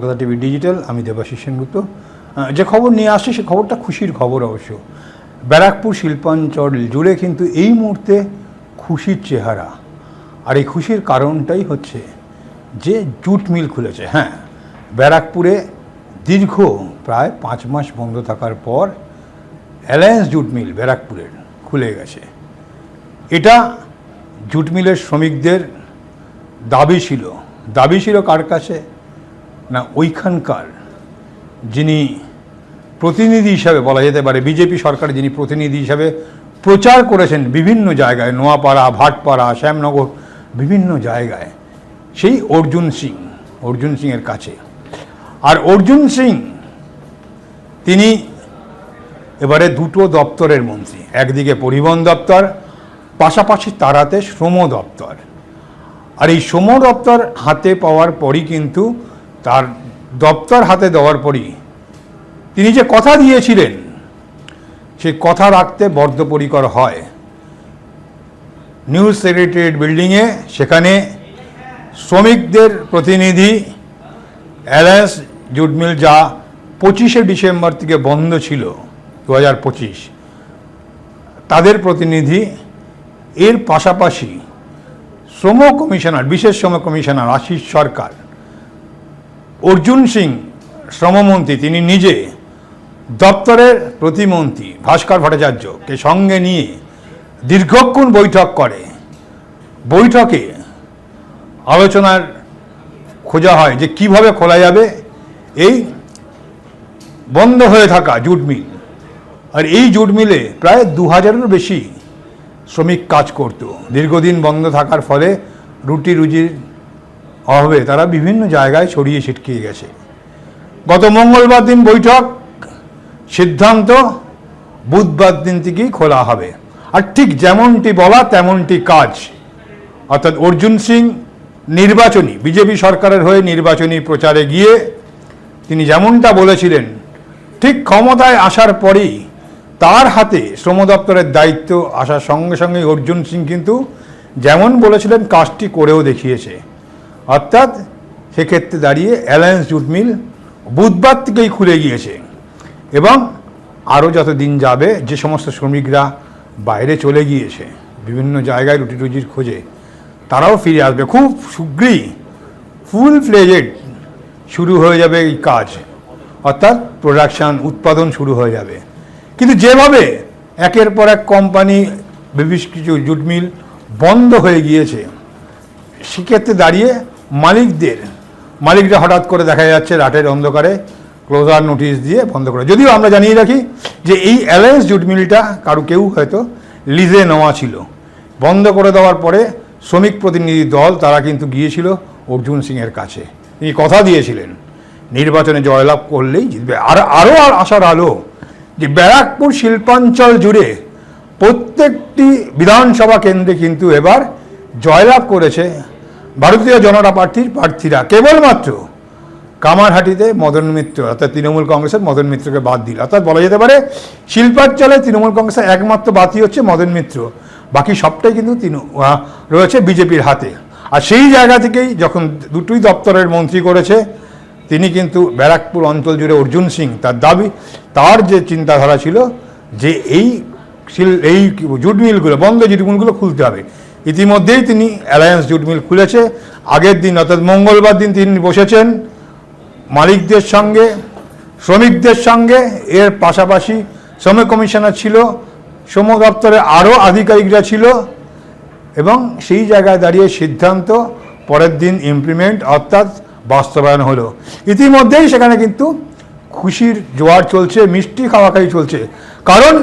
Kolkata TV digital, আমি দেবাশিস সেনগুপ্ত। যে খবর নিয়ে আসছি সে খবরটা খুশির খবর অবশ্য। ব্যারাকপুর শিল্পাঞ্চল জুড়ে কিন্তু এই মুহূর্তে খুশির চেহারা, আর এই খুশির কারণটাই হচ্ছে যে জুট মিল খুলেছে। হ্যাঁ, ব্যারাকপুরে দীর্ঘ প্রায় 5 মাস বন্ধ থাকার পর অ্যালায়েন্স জুট মিল ব্যারাকপুরের খুলে গেছে। এটা জুট মিলের শ্রমিকদের দাবি ছিল কার কাছে না, ওইখানকার যিনি প্রতিনিধি হিসাবে বলা যেতে পারে, বিজেপি সরকার যিনি প্রতিনিধি হিসাবে প্রচার করেছেন বিভিন্ন জায়গায়, নোয়াপাড়া, ভাটপাড়া, শ্যামনগর, বিভিন্ন জায়গায়, সেই অর্জুন সিংয়ের কাছে। আর অর্জুন সিং তিনি এবারে দুটো দপ্তরের মন্ত্রী, একদিকে পরিবহন দপ্তর, পাশাপাশি তার হাতে শ্রম দপ্তর। আর এই শ্রম দপ্তর হাতে পাওয়ার পরই কিন্তু তার দপ্তর হাতে দেওয়ার পরই তিনি যে কথা দিয়েছিলেন সেই কথা রাখতে বদ্ধপরিকর হয়। নিউজ সেক্রেটারিয়েট বিল্ডিংয়ে সেখানে শ্রমিকদের প্রতিনিধি অ্যালায়েন্স জুট মিল, যা 25শে ডিসেম্বর থেকে বন্ধ ছিল 2025, তাদের প্রতিনিধি, এর পাশাপাশি শ্রম কমিশনার, বিশেষ শ্রম কমিশনার আশিস সরকার, অর্জুন সিং শ্রমমন্ত্রী তিনি নিজে, দপ্তরের প্রতিমন্ত্রী ভাস্কর ভট্টাচার্যকে সঙ্গে নিয়ে দীর্ঘক্ষণ বৈঠক করে। বৈঠকে আলোচনার খোঁজা হয় যে কিভাবে খোলা যাবে এই বন্ধ হয়ে থাকা জুট মিল। আর এই জুট মিলে প্রায় 2000-এরও বেশি শ্রমিক কাজ করত। দীর্ঘদিন বন্ধ থাকার ফলে রুটি রুজির অভাবে তারা বিভিন্ন জায়গায় ছড়িয়ে ছিটকিয়ে গেছে। গত মঙ্গলবার দিন বৈঠক, সিদ্ধান্ত বুধবার দিন থেকেই খোলা হবে। আর ঠিক যেমনটি বলা তেমনটি কাজ, অর্থাৎ অর্জুন সিং বিজেপি সরকারের হয়ে নির্বাচনী প্রচারে গিয়ে তিনি যেমনটা বলেছিলেন, ঠিক ক্ষমতায় আসার পরেই তার হাতে শ্রম দপ্তরের দায়িত্ব আসার সঙ্গে সঙ্গে অর্জুন সিং কিন্তু যেমন বলেছিলেন কাজটি করেও দেখিয়েছে। অর্থাৎ সেক্ষেত্রে দাঁড়িয়ে অ্যালায়েন্স জুট মিল বুধবার থেকেই খুলে গিয়েছে। এবং আরও যত দিন যাবে, যে সমস্ত শ্রমিকরা বাইরে চলে গিয়েছে বিভিন্ন জায়গায় রুটি রুজির খোঁজে, তারাও ফিরে আসবে। খুব শীঘ্রই ফুল ফ্লেজেড শুরু হয়ে যাবে এই কাজ, অর্থাৎ প্রোডাকশান, উৎপাদন শুরু হয়ে যাবে। কিন্তু যেভাবে একের পর এক কোম্পানি, বেশ কিছু জুট মিল বন্ধ হয়ে গিয়েছে, সেক্ষেত্রে দাঁড়িয়ে মালিকরা হঠাৎ করে দেখা যাচ্ছে রাতের অন্ধকারে ক্লোজার নোটিশ দিয়ে বন্ধ করে। যদিও আমরা জানিয়ে রাখি যে এই অ্যালায়েন্স জুট মিলটা কেউ হয়তো লিজে নেওয়া ছিল। বন্ধ করে দেওয়ার পরে শ্রমিক প্রতিনিধি দল তারা কিন্তু গিয়েছিল অর্জুন সিংয়ের কাছে। তিনি কথা দিয়েছিলেন নির্বাচনে জয়লাভ করলেই জিতবে। আরও আশার আলো যে ব্যারাকপুর শিল্পাঞ্চল জুড়ে প্রত্যেকটি বিধানসভা কেন্দ্রে কিন্তু এবার জয়লাভ করেছে ভারতীয় জনতা পার্টির প্রার্থীরা। কেবলমাত্র কামারহাটিতে মদন মিত্র, অর্থাৎ তৃণমূল কংগ্রেসের মদন মিত্রকে বাদ দিল। অর্থাৎ বলা যেতে পারে শিল্পাঞ্চলে তৃণমূল কংগ্রেসের একমাত্র বাতি হচ্ছে মদন মিত্র, বাকি সবটাই কিন্তু রয়েছে বিজেপির হাতে। আর সেই জায়গা থেকেই যখন দুটোই দপ্তরের মন্ত্রী করেছে, তিনি কিন্তু ব্যারাকপুর অঞ্চল জুড়ে অর্জুন সিং তার যে চিন্তাধারা ছিল যে এই জুট মিলগুলো, বন্ধ জুট মিলগুলো খুলতে হবে। ইতিমধ্যেই তিনি অ্যালায়েন্স জুট মিল খুলেছে। আগের দিন অর্থাৎ মঙ্গলবার দিন তিনি বসেছেন মালিকদের সঙ্গে, শ্রমিকদের সঙ্গে। এর পাশাপাশি শ্রম কমিশনার ছিল, শ্রম দপ্তরে আরও আধিকারিকরা ছিল, এবং সেই জায়গায় দাঁড়িয়ে সিদ্ধান্ত পরের দিন ইমপ্লিমেন্ট অর্থাৎ বাস্তবায়ন হলো। ইতিমধ্যেই সেখানে কিন্তু খুশির জোয়ার চলছে, মিষ্টি খাওয়াখাই চলছে। কারণ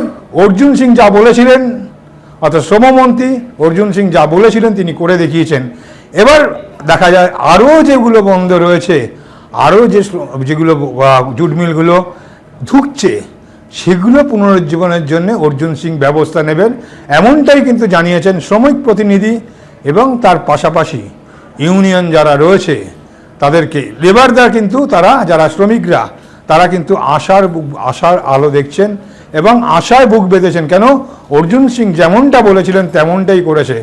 অর্জুন সিং যা বলেছিলেন, অর্থাৎ শ্রমমন্ত্রী অর্জুন সিং যা বলেছিলেন তিনি করে দেখিয়েছেন। এবার দেখা যায় আরও যেগুলো বন্ধ রয়েছে, আরও যেগুলো জুট মিলগুলো ঢুকছে, সেগুলো পুনরুজ্জীবনের জন্য অর্জুন সিং ব্যবস্থা নেবেন, এমনটাই কিন্তু জানিয়েছেন শ্রমিক প্রতিনিধি এবং তার পাশাপাশি ইউনিয়ন যারা রয়েছে তাদেরকে। লেবাররা কিন্তু যারা শ্রমিকরা তারা কিন্তু আশার আলো দেখছেন এবং আশায় বুক বেঁধেছেন। কেন, অর্জুন সিং যেমনটা বলেছিলেন তেমনটাই করেছে।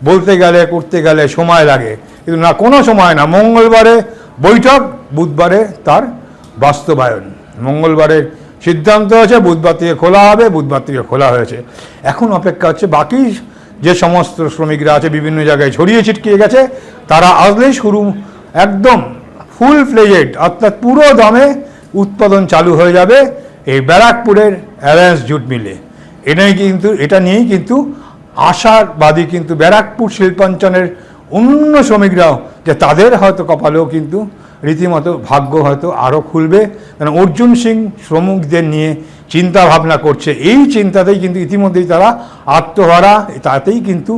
বলতে গেলে করতে গেলে সময় লাগে, কিন্তু না, কোনো সময় না। মঙ্গলবারে বৈঠক, বুধবারে তার বাস্তবায়ন। মঙ্গলবারের সিদ্ধান্ত হয়েছে, বুধবার থেকে খোলা হবে, বুধবার থেকে খোলা হয়েছে। এখন অপেক্ষা হচ্ছে বাকি যে সমস্ত শ্রমিকরা আছে বিভিন্ন জায়গায় ছড়িয়ে ছিটকিয়ে গেছে, তারা আসলেই শুরু একদম ফুল ফ্লেজেড অর্থাৎ পুরো দমে উৎপাদন চালু হয়ে যাবে এই ব্যারাকপুরের অ্যালায়েন্স জুট মিলে। এটা নিয়েই কিন্তু আশাবাদী কিন্তু ব্যারাকপুর শিল্পাঞ্চলের অন্য শ্রমিকরাও, যে তাদের হয়তো কপালেও কিন্তু রীতিমতো ভাগ্য হয়তো আরও খুলবে। কারণ অর্জুন সিং শ্রমিকদের নিয়ে চিন্তা ভাবনা করছে, এই চিন্তাতেই কিন্তু ইতিমধ্যেই তারা আত্মহারা। তাতেই কিন্তু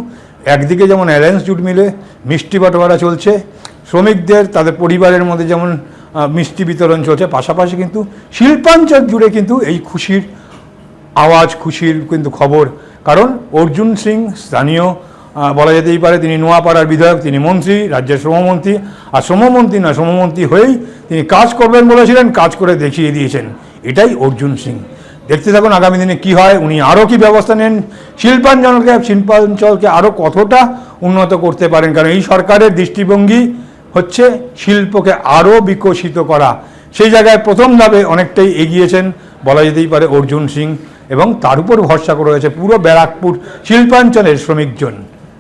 একদিকে যেমন অ্যালায়েন্স জুট মিলে মিষ্টি বাটোয়ারা চলছে, শ্রমিকদের তাদের পরিবারের মধ্যে যেমন মিষ্টি বিতরণ চলছে, পাশাপাশি কিন্তু শিল্পাঞ্চল জুড়ে কিন্তু এই খুশির আওয়াজ, খুশির কিন্তু খবর। কারণ অর্জুন সিং স্থানীয় বলা যেতেই পারে, তিনি নোয়াপাড়ার বিধায়ক, তিনি মন্ত্রী, রাজ্যের শ্রমমন্ত্রী, আর শ্রমমন্ত্রী হয়েই তিনি কাজ করবেন বলেছিলেন, কাজ করে দেখিয়ে দিয়েছেন। এটাই অর্জুন সিং। দেখতে থাকুন আগামী দিনে কি হয়, উনি আরও কি ব্যবস্থা নেন, শিল্পাঞ্চলকে আরও কতটা উন্নত করতে পারেন। কারণ এই সরকারের দৃষ্টিভঙ্গি হচ্ছে শিল্পকে আরও বিকশিত করা। সেই জায়গায় প্রথম ধাপে অনেকটাই এগিয়েছেন বলা যেতেই পারে অর্জুন সিং, এবং তার উপর ভরসা করে রয়েছে পুরো ব্যারাকপুর শিল্পাঞ্চলের শ্রমিকজন।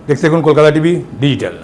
দেখতে থাকুন কলকাতা টিভি ডিজিটাল।